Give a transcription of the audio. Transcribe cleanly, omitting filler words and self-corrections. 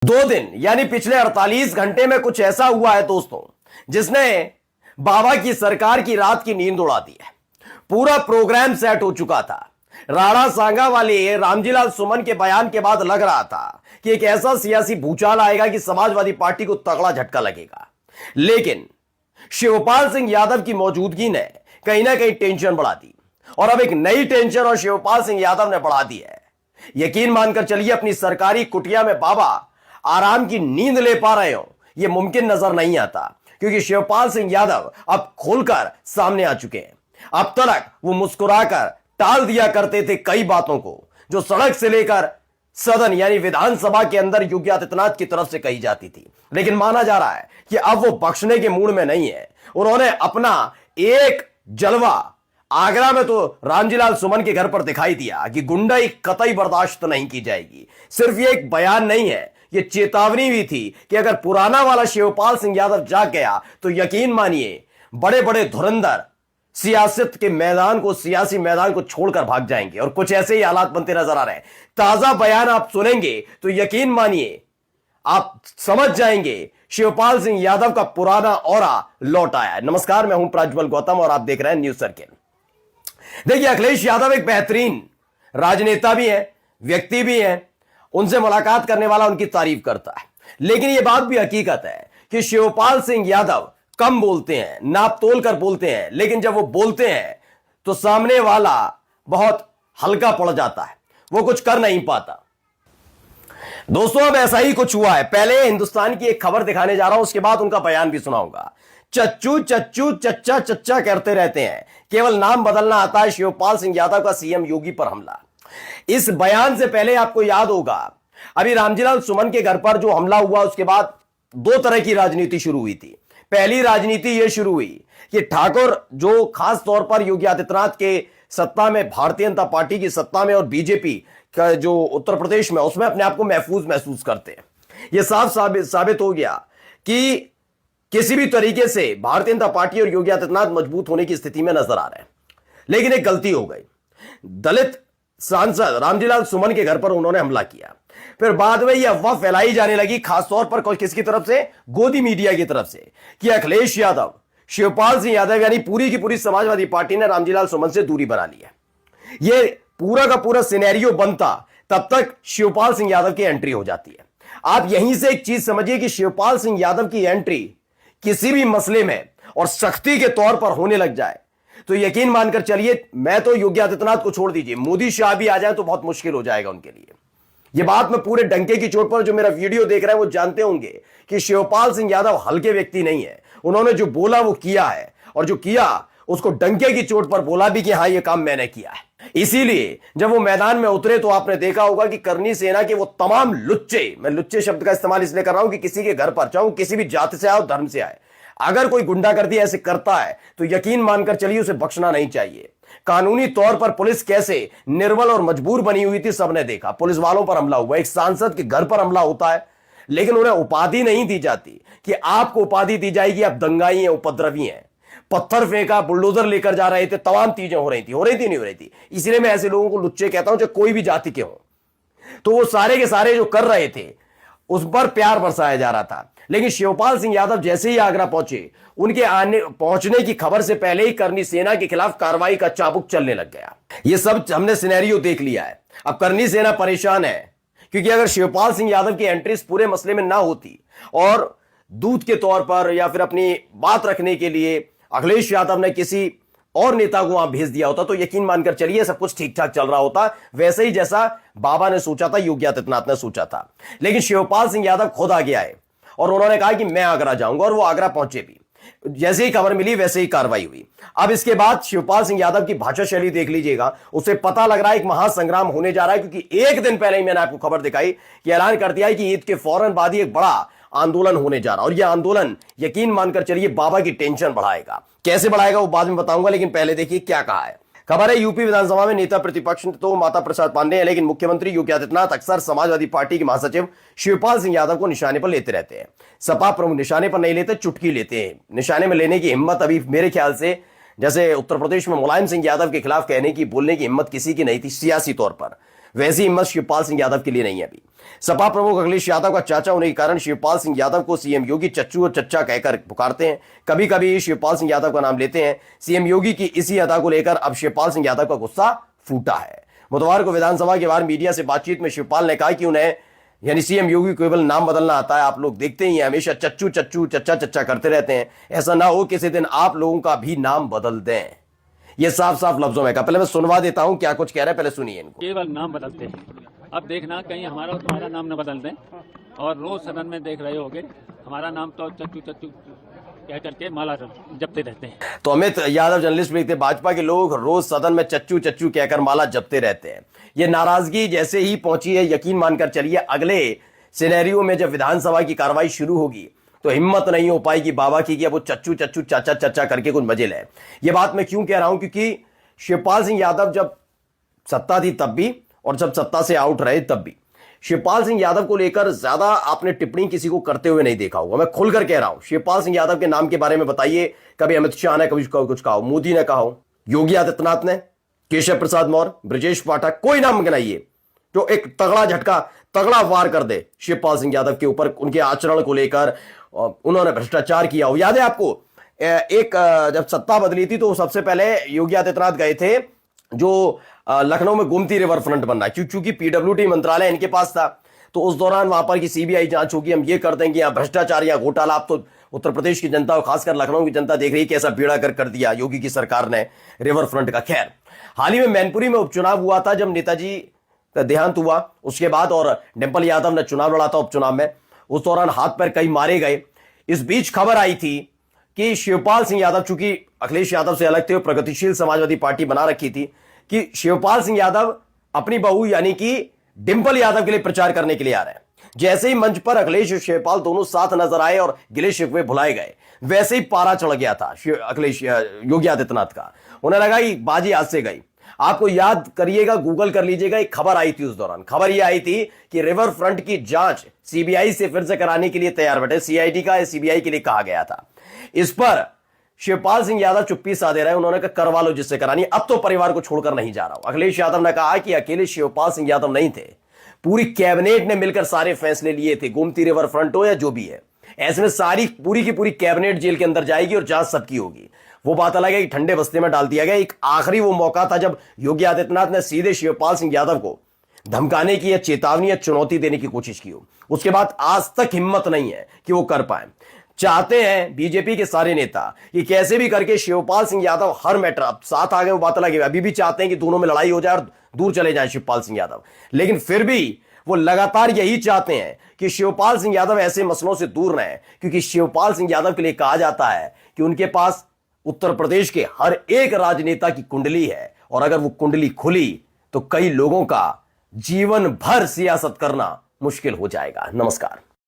2 दिन यानी पिछले 48 घंटे में कुछ ऐसा हुआ है दोस्तों जिसने बाबा की सरकार की रात की नींद उड़ा दी है। पूरा प्रोग्राम सेट हो चुका था। राणा सांगा वाले रामजीलाल सुमन के बयान के बाद लग रहा था कि एक ऐसा सियासी भूचाल आएगा कि समाजवादी पार्टी को तगड़ा झटका लगेगा, लेकिन शिवपाल सिंह यादव की मौजूदगी ने कहीं ना कहीं टेंशन बढ़ा दी और अब एक नई टेंशन और शिवपाल सिंह यादव ने बढ़ा दी है। यकीन मानकर चलिए, अपनी सरकारी कुटिया में बाबा आराम की नींद ले पा रहे हो यह मुमकिन नजर नहीं आता, क्योंकि शिवपाल सिंह यादव अब खुलकर सामने आ चुके हैं। अब तक वो मुस्कुराकर टाल दिया करते थे कई बातों को जो सड़क से लेकर सदन यानी विधानसभा के अंदर योगी आदित्यनाथ की तरफ से कही जाती थी, लेकिन माना जा रहा है कि अब वो बख्शने के मूड में नहीं है। उन्होंने अपना एक जलवा आगरा में तो रामजीलाल सुमन के घर पर दिखाई दिया कि गुंडाई कतई बर्दाश्त नहीं की जाएगी। सिर्फ ये एक बयान नहीं है, ये चेतावनी भी थी कि अगर पुराना वाला शिवपाल सिंह यादव जाग गया तो यकीन मानिए बड़े बड़े धुरंधर सियासत के मैदान को, सियासी मैदान को छोड़कर भाग जाएंगे और कुछ ऐसे ही हालात बनते नजर आ रहे हैं। ताजा बयान आप सुनेंगे तो यकीन मानिए आप समझ जाएंगे शिवपाल सिंह यादव का पुराना ऑरा लौट आया है। नमस्कार, मैं हूं प्रज्वल गौतम और आप देख रहे हैं न्यूज सर्किल। देखिए, अखिलेश यादव एक बेहतरीन राजनेता भी है, व्यक्ति भी है, उनसे मुलाकात करने वाला उनकी तारीफ करता है, लेकिन यह बात भी हकीकत है कि शिवपाल सिंह यादव कम बोलते हैं, नाप तोल कर बोलते हैं, लेकिन जब वो बोलते हैं तो सामने वाला बहुत हल्का पड़ जाता है, वो कुछ कर नहीं पाता। दोस्तों, अब ऐसा ही कुछ हुआ है। पहले हिंदुस्तान की एक खबर दिखाने जा रहा हूं, उसके बाद उनका बयान भी सुनाऊंगा। चच्चू चच्चू चच्चा चच्चा करते रहते हैं, केवल नाम बदलना आता है। शिवपाल सिंह यादव का सीएम योगी पर हमला। इस बयान से पहले आपको याद होगा अभी रामजीलाल सुमन के घर पर जो हमला हुआ, उसके बाद 2 तरह की राजनीति शुरू हुई थी। पहली राजनीति यह शुरू हुई कि ठाकुर जो खास तौर पर योगी आदित्यनाथ के सत्ता में, भारतीय जनता पार्टी की सत्ता में और बीजेपी का जो उत्तर प्रदेश में, उसमें अपने आप को महफूज महसूस करते हैं। यह साफ साबित हो गया कि किसी भी तरीके से भारतीय जनता पार्टी और योगी आदित्यनाथ मजबूत होने की स्थिति में नजर आ रहे हैं। लेकिन एक गलती हो गई, दलित सांसद रामजीलाल सुमन के घर पर उन्होंने हमला किया। फिर बाद में यह अफवाह फैलाई जाने लगी, खासतौर पर किसकी तरफ से, गोदी मीडिया की तरफ से, कि अखिलेश यादव, शिवपाल सिंह यादव यानी पूरी की पूरी समाजवादी पार्टी ने रामजीलाल सुमन से दूरी बना ली है। यह पूरा का पूरा सिनेरियो बनता तब तक शिवपाल सिंह यादव की एंट्री हो जाती है। आप यहीं से एक चीज समझिए कि शिवपाल सिंह यादव की एंट्री किसी भी मसले में और सख्ती के तौर पर होने लग जाए तो यकीन मानकर चलिए, मैं तो योगी आदित्यनाथ को छोड़ दीजिए, मोदी शाह भी आ जाए तो बहुत मुश्किल हो जाएगा उनके लिए। यह बात मैं पूरे डंके की चोट पर, जो मेरा वीडियो देख रहे हैं वो जानते होंगे कि शिवपाल सिंह यादव हल्के व्यक्ति नहीं है। उन्होंने जो बोला वो किया है, और जो किया उसको डंके की चोट पर बोला भी कि हां ये काम मैंने किया है। इसीलिए जब वो मैदान में उतरे तो आपने देखा होगा कि करनी सेना के वो तमाम लुच्चे, मैं लुच्चे शब्द का इस्तेमाल इसलिए कर रहा हूं कि किसी के घर पर, चाहे किसी भी जाति से आए और धर्म से आए, अगर कोई गुंडागर्दी ऐसे करता है तो यकीन मानकर चलिए उसे बख्शना नहीं चाहिए। कानूनी तौर पर पुलिस कैसे निर्बल और मजबूर बनी हुई थी सबने देखा। पुलिस वालों पर हमला हुआ, एक सांसद के घर पर हमला होता है, लेकिन उन्हें उपाधि नहीं दी जाती कि आपको उपाधि दी जाएगी आप दंगाई हैं, उपद्रवी हैं। पत्थर फेंका, बुलडोजर लेकर जा रहे थे, तमाम चीजें हो रही थी नहीं हो रही थी। इसलिए मैं ऐसे लोगों को लुच्चे कहता हूं, चाहे कोई भी जाति के हो। तो वो सारे के सारे जो कर रहे थे उस पर प्यार बरसाया जा रहा था। लेकिन शिवपाल सिंह यादव जैसे ही आगरा पहुंचे, उनके पहुंचने की खबर से पहले ही करनी सेना के खिलाफ कार्रवाई का चाबुक चलने लग गया। यह सब हमने सिनेरियो देख लिया है। अब करनी सेना परेशान है, क्योंकि अगर शिवपाल सिंह यादव की एंट्री इस पूरे मसले में ना होती और दूत के तौर पर या फिर अपनी बात रखने के लिए अखिलेश यादव ने किसी और नेता को वहां भेज दिया होता तो यकीन मानकर चलिए सब कुछ ठीक ठाक चल रहा होता, वैसे ही जैसा बाबा ने सोचा था, योगी आदित्यनाथ ने सोचा था। लेकिन शिवपाल सिंह यादव खुद आ गया है और उन्होंने कहा कि मैं आगरा जाऊंगा, और वो आगरा पहुंचे भी। जैसे ही खबर मिली वैसे ही कार्रवाई हुई। अब इसके बाद शिवपाल सिंह यादव की भाषा शैली देख लीजिएगा, उसे पता लग रहा है एक महासंग्राम होने जा रहा है, क्योंकि एक दिन पहले ही मैंने आपको खबर दिखाई कि ऐलान कर दिया है कि ईद के फौरन बाद ही एक बड़ा आंदोलन होने जा रहा है, और यह आंदोलन यकीन मानकर चलिए बाबा की टेंशन बढ़ाएगा। कैसे बढ़ाएगा वो बाद में बताऊंगा, लेकिन पहले देखिए क्या कहा है। खबर है, यूपी विधानसभा में नेता प्रतिपक्ष तो माता प्रसाद पांडे हैं, लेकिन मुख्यमंत्री योगी आदित्यनाथ अक्सर समाजवादी पार्टी के महासचिव शिवपाल सिंह यादव को निशाने पर लेते रहते हैं। सपा प्रमुख निशाने पर नहीं लेते, चुटकी लेते हैं। निशाने में लेने की हिम्मत अभी मेरे ख्याल से, जैसे उत्तर प्रदेश में मुलायम सिंह यादव के खिलाफ कहने की, बोलने की हिम्मत किसी की नहीं थी सियासी तौर पर। वैसी हिम्मत शिवपाल सिंह यादव के लिए नहीं है अभी। सपा प्रमुख अखिलेश यादव का चाचा होने के कारण शिवपाल सिंह यादव को सीएम योगी चच्चू और चच्चा कहकर पुकारते हैं। कभी कभी शिवपाल सिंह यादव का नाम लेते हैं। सीएम योगी की इसी अदा को लेकर अब शिवपाल सिंह यादव का गुस्सा फूटा है। बुधवार को विधानसभा के बाहर मीडिया से बातचीत में शिवपाल ने कहा कि उन्हें यानी सीएम योगी केवल नाम बदलना आता है। आप लोग देखते ही हैं हमेशा चच्चू चच्चू चच्चा चच्चा करते रहते हैं। ऐसा ना हो किसी दिन आप लोगों का भी नाम बदल दें। ये साफ साफ लफ्जों में कहा। पहले मैं सुनवा देता हूं क्या कुछ कह रहे हैं, पहले सुनिए इनको। केवल नाम बदलते हैं, अब देखना कहीं हमारा तुम्हारा नाम न बदल दें। और रोज सदन में देख रहे होगे हमारा नाम तो चच्चू चच्चू कह करके माला जपते रहते हैं। तो अमित यादव जर्नलिस्ट भी थे। भाजपा के लोग रोज सदन में चच्चू चच्चू कहकर माला जपते रहते हैं। ये नाराजगी जैसे ही पहुंची है, यकीन मानकर चलिए अगले सिनेरियो में जब विधानसभा की कार्रवाई शुरू होगी तो हिम्मत नहीं हो पाएगी बाबा की कि अब वो चच्चू चच्चू चाचा चच्चा करके कुछ मजे ले। ये बात मैं क्यों कह रहा हूं, क्योंकि शिवपाल सिंह यादव जब सत्ता थी तब भी और जब सत्ता से आउट रहे तब भी शिवपाल सिंह यादव को लेकर ज्यादा आपने टिप्पणी किसी को करते हुए नहीं देखा होगा। मैं खुलकर कह रहा हूं, शिवपाल सिंह यादव के नाम के बारे में बताइए। कभी अमित शाह ने कभी कुछ कहा हो, मोदी ने कहा हो, योगी आदित्यनाथ ने, केशव प्रसाद मौर्य, ब्रजेश पाठक, कोई नाम गिनाइए जो एक तगड़ा झटका तगड़ा वार कर दे शिवपाल सिंह यादव के ऊपर, उनके आचरण को लेकर उन्होंने भ्रष्टाचार किया हो। याद है आपको एक जब सत्ता बदली थी तो सबसे पहले योगी आदित्यनाथ गए थे जो लखनऊ में गोमती रिवर फ्रंट बनना, क्योंकि पीडब्ल्यूडी मंत्रालय इनके पास था। तो उस दौरान वहां पर की सीबीआई जांच होगी, हम ये कर देंगे, यहाँ भ्रष्टाचार या घोटाला। आप तो उत्तर प्रदेश की जनता और खासकर लखनऊ की जनता देख रही है कैसा बेड़ा कर दिया योगी की सरकार ने रिवर फ्रंट का। खैर, हाल ही में मैनपुरी में उपचुनाव हुआ था जब नेताजी का देहांत हुआ उसके बाद, और डिंपल यादव ने चुनाव लड़ा था उपचुनाव में। उस दौरान हाथ पैर कई मारे गए। इस बीच खबर आई थी कि शिवपाल सिंह यादव, चूंकि अखिलेश यादव से अलग थे, प्रगतिशील समाजवादी पार्टी बना रखी थी, कि शिवपाल सिंह यादव अपनी बहू यानी कि डिंपल यादव के लिए प्रचार करने के लिए आ रहे हैं। जैसे ही मंच पर अखिलेश और शिवपाल दोनों साथ नजर आए और गिले शिकवे भुलाए गए, वैसे ही पारा चढ़ गया था अखिलेश योगी आदित्यनाथ का। उन्हें लगा कि बाजी हाथ से गई। आपको याद करिएगा, गूगल कर लीजिएगा, एक खबर आई थी उस दौरान। खबर यह आई थी कि रिवर फ्रंट की जांच सीबीआई से फिर से कराने के लिए तैयार बैठे। सीआईडी का सीबीआई के लिए कहा गया था। इस पर शिवपाल सिंह यादव चुप्पी साधे रहे। उन्होंने कहा करवा लो जिससे करानी, अब तो परिवार को छोड़कर नहीं जा रहा हूं। अखिलेश यादव ने कहा कि अकेले शिवपाल सिंह यादव नहीं थे, पूरी कैबिनेट ने मिलकर सारे फैसले लिए थे, गोमती रिवर फ्रंट हो या जो भी है। ऐसे में सारी पूरी की पूरी कैबिनेट जेल के अंदर जाएगी और जांच सबकी होगी। वो बात अलग है कि ठंडे बस्ते में डाल दिया गया। एक आखिरी वो मौका था जब योगी आदित्यनाथ ने सीधे शिवपाल सिंह यादव को धमकाने की या चेतावनी या चुनौती देने की कोशिश की हो। उसके बाद आज तक हिम्मत नहीं है कि वो कर पाए। चाहते हैं बीजेपी के सारे नेता कि कैसे भी करके शिवपाल सिंह यादव हर मैटर, अब साथ आ गए वो बात अलग है, अभी भी चाहते हैं कि दोनों में लड़ाई हो जाए और दूर चले जाए शिवपाल सिंह यादव। लेकिन फिर भी वो लगातार यही चाहते हैं कि शिवपाल सिंह यादव ऐसे मसलों से दूर रहें, क्योंकि शिवपाल सिंह यादव के लिए कहा जाता है कि उनके पास उत्तर प्रदेश के हर एक राजनेता की कुंडली है, और अगर वो कुंडली खुली तो कई लोगों का जीवन भर सियासत करना मुश्किल हो जाएगा। नमस्कार।